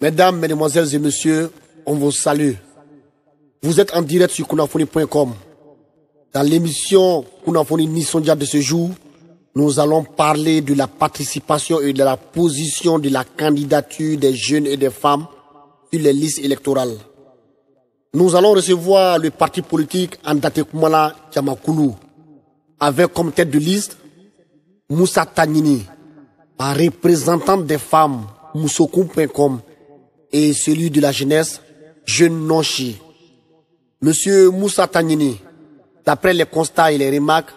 Mesdames, Mesdemoiselles et Messieurs, on vous salue. Vous êtes en direct sur kunafoni.com. Dans l'émission Kunafoni Nisondia de ce jour, nous allons parler de la participation et de la position de la candidature des jeunes et des femmes sur les listes électorales. Nous allons recevoir le parti politique Andate Kumala Djamakulu, avec comme tête de liste Moussa Tanyini, un représentant des femmes Moussokoum.com et celui de la jeunesse Jeune Nonchi. Monsieur Moussa Tanyini, d'après les constats et les remarques,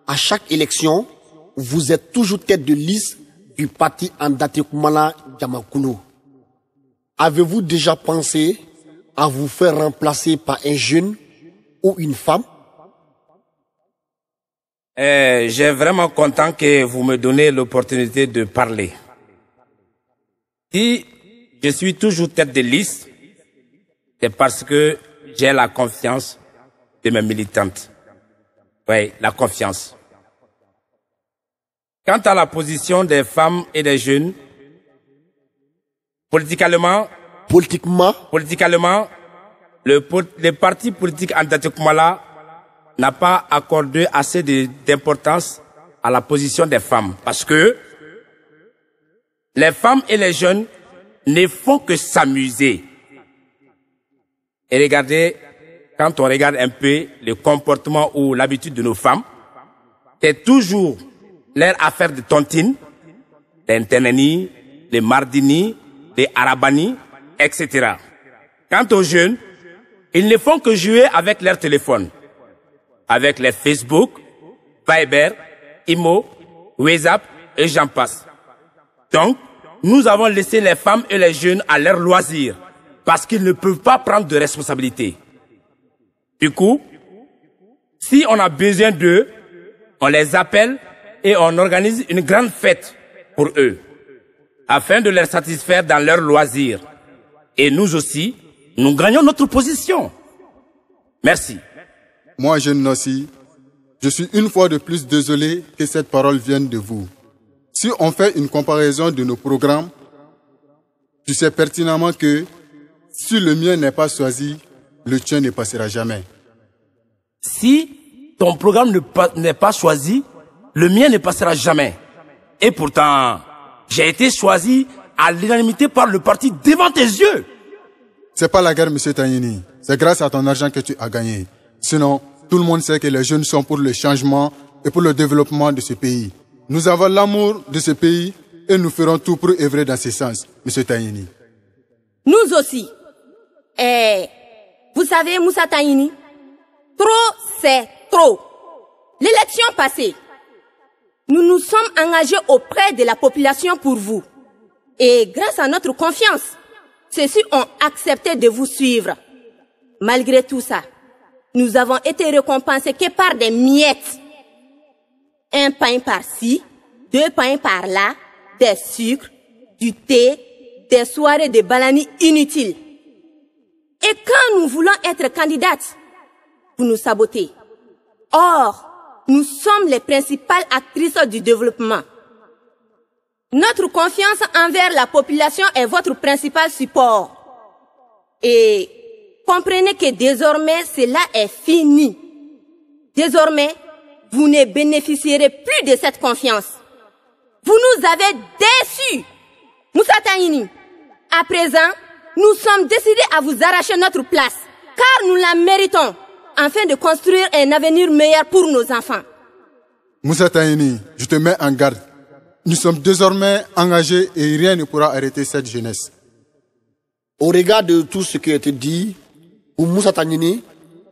à chaque élection, vous êtes toujours tête de liste du parti Andate Kumala Djamakulu. Avez-vous déjà pensé à vous faire remplacer par un jeune ou une femme? J'ai vraiment content que vous me donnez l'opportunité de parler. Si je suis toujours tête de liste, c'est parce que j'ai la confiance de mes militantes. Oui, la confiance. Quant à la position des femmes et des jeunes, politiquement, le parti politique Andate Kumala n'a pas accordé assez d'importance à la position des femmes. Parce que les femmes et les jeunes ne font que s'amuser. Et regardez, quand on regarde un peu le comportement ou l'habitude de nos femmes, c'est toujours leur affaire de tontine, les Nteneni, les Mardini, les Arabani, etc. Quant aux jeunes, ils ne font que jouer avec leur téléphone, avec les Facebook, Viber, Imo, WhatsApp et j'en passe. Donc, nous avons laissé les femmes et les jeunes à leur loisir parce qu'ils ne peuvent pas prendre de responsabilité. Du coup, si on a besoin d'eux, on les appelle et on organise une grande fête pour eux, afin de les satisfaire dans leurs loisirs. Et nous aussi, nous gagnons notre position. Merci. Moi, Jeune Nossi, je suis une fois de plus désolé que cette parole vienne de vous. Si on fait une comparaison de nos programmes, tu sais pertinemment que si le mien n'est pas choisi, le tien ne passera jamais. Si ton programme n'est pas choisi, le mien ne passera jamais. Et pourtant, j'ai été choisi à l'unanimité par le parti devant tes yeux. C'est pas la guerre, monsieur Tanyini. C'est grâce à ton argent que tu as gagné. Sinon, tout le monde sait que les jeunes sont pour le changement et pour le développement de ce pays. Nous avons l'amour de ce pays et nous ferons tout pour œuvrer dans ce sens, monsieur Tanyini. Nous aussi. Vous savez, Moussa Tanyini, trop c'est trop. L'élection passée, nous nous sommes engagés auprès de la population pour vous. Et grâce à notre confiance, ceux-ci ont accepté de vous suivre. Malgré tout ça, nous avons été récompensés que par des miettes. Un pain par-ci, 2 pains par-là, des sucres, du thé, des soirées de balani inutiles. Et quand nous voulons être candidates, vous nous sabotez. Or, nous sommes les principales actrices du développement. Notre confiance envers la population est votre principal support. Et comprenez que désormais, cela est fini. Désormais, vous ne bénéficierez plus de cette confiance. Vous nous avez déçus. Moussa Tanyini, à présent, nous sommes décidés à vous arracher notre place, car nous la méritons, afin de construire un avenir meilleur pour nos enfants. Moussa Tanyini, je te mets en garde. Nous sommes désormais engagés et rien ne pourra arrêter cette jeunesse. Au regard de tout ce qui a été dit, pour Moussa Tanyini,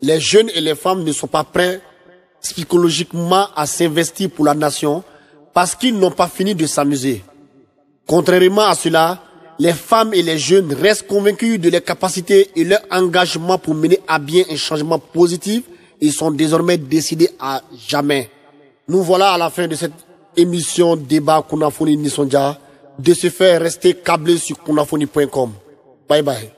les jeunes et les femmes ne sont pas prêts psychologiquement à s'investir pour la nation parce qu'ils n'ont pas fini de s'amuser. Contrairement à cela, les femmes et les jeunes restent convaincus de leurs capacités et leur engagement pour mener à bien un changement positif et sont désormais décidés à jamais. Nous voilà à la fin de cette émission débat Kunafoni Nisondia. De ce fait, restez câblés sur kunafoni.com. Bye bye.